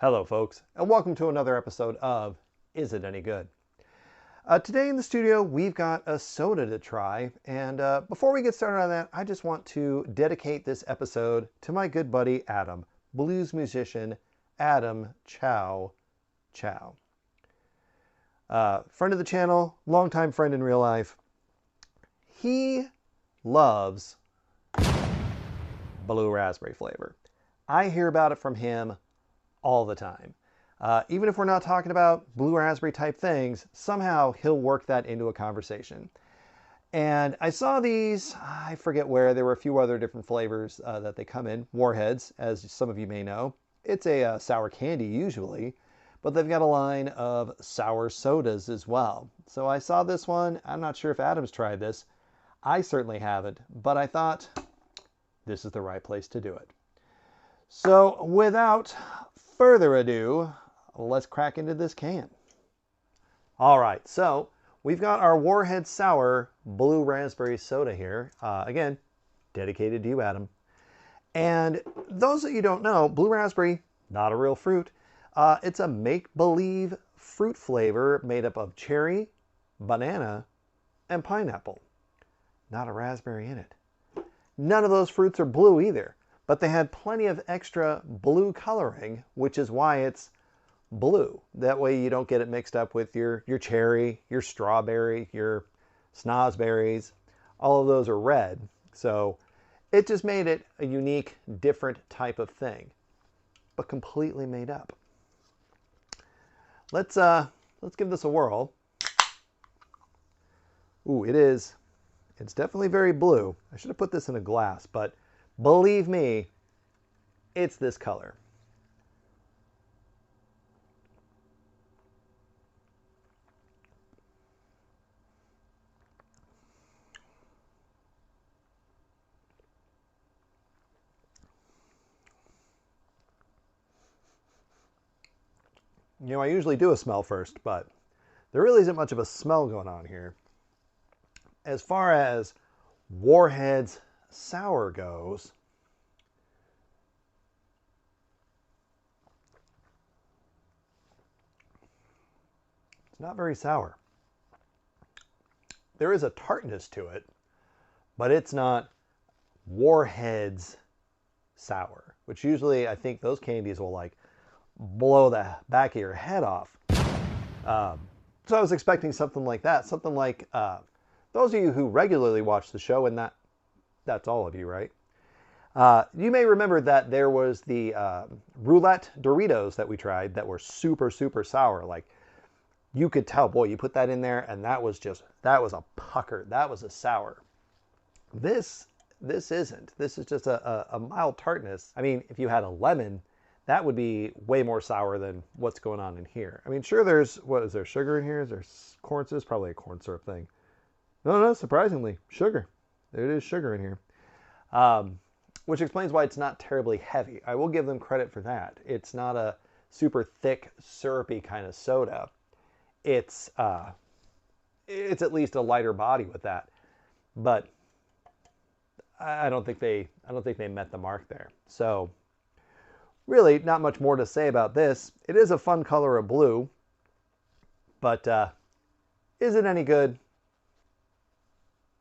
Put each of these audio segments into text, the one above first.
Hello folks, and welcome to another episode of Is It Any Good? Today in the studio we've got a soda to try, and before we get started on that, I just want to dedicate this episode to my good buddy Adam, blues musician Adam Chow. Friend of the channel, longtime friend in real life. He loves blue raspberry flavor. I hear about it from him all the time. Even if we're not talking about blue raspberry type things, somehow he'll work that into a conversation. And I saw these, I forget where, there were a few other different flavors that they come in. Warheads, as some of you may know. It's a sour candy usually, but they've got a line of sour sodas as well. So I saw this one. I'm not sure if Adam's tried this. I certainly haven't, but I thought this is the right place to do it. So without further ado, let's crack into this can. All right, so we've got our Warhead Sour Blue Raspberry Soda here. Again, dedicated to you, Adam. And those that you don't know, blue raspberry, not a real fruit. It's a make-believe fruit flavor made up of cherry, banana, and pineapple. Not a raspberry in it. None of those fruits are blue either, but they had plenty of extra blue coloring, which is why it's blue. That way you don't get it mixed up with your cherry, your strawberry, your snozberries. All of those are red. So it just made it a unique, different type of thing, but completely made up. Let's give this a whirl. Ooh, it's definitely very blue. I should have put this in a glass, but believe me, it's this color. You know, I usually do a smell first, but there really isn't much of a smell going on here. As far as Warheads Sour goes, it's not very sour. There is a tartness to it, but it's not Warheads Sour, which usually I think those candies will like blow the back of your head off. So I was expecting something like that, something like those of you who regularly watch the show, and that's all of you, right? You may remember that there was the roulette Doritos that we tried that were super, super sour. Like, you could tell, boy, you put that in there, and that was a pucker. That was a sour. This isn't. This is just a mild tartness. I mean, if you had a lemon, that would be way more sour than what's going on in here. I mean, sure, what is there, sugar in here? Is there corn? This is probably a corn syrup thing. No, surprisingly, sugar. There is sugar in here. Which explains why it's not terribly heavy. I will give them credit for that. It's not a super thick, syrupy kind of soda. It's at least a lighter body with that. But I don't think they met the mark there. So really, not much more to say about this. It is a fun color of blue, but is it any good?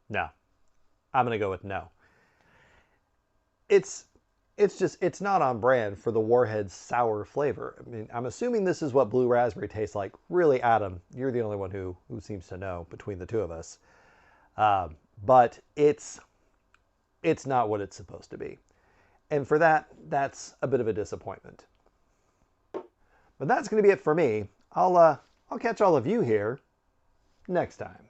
No. I'm going to go with no. It's not on brand for the Warheads sour flavor. I mean, I'm assuming this is what blue raspberry tastes like. Really, Adam, you're the only one who seems to know between the two of us. But it's not what it's supposed to be. And for that, that's a bit of a disappointment. But that's going to be it for me. I'll catch all of you here next time.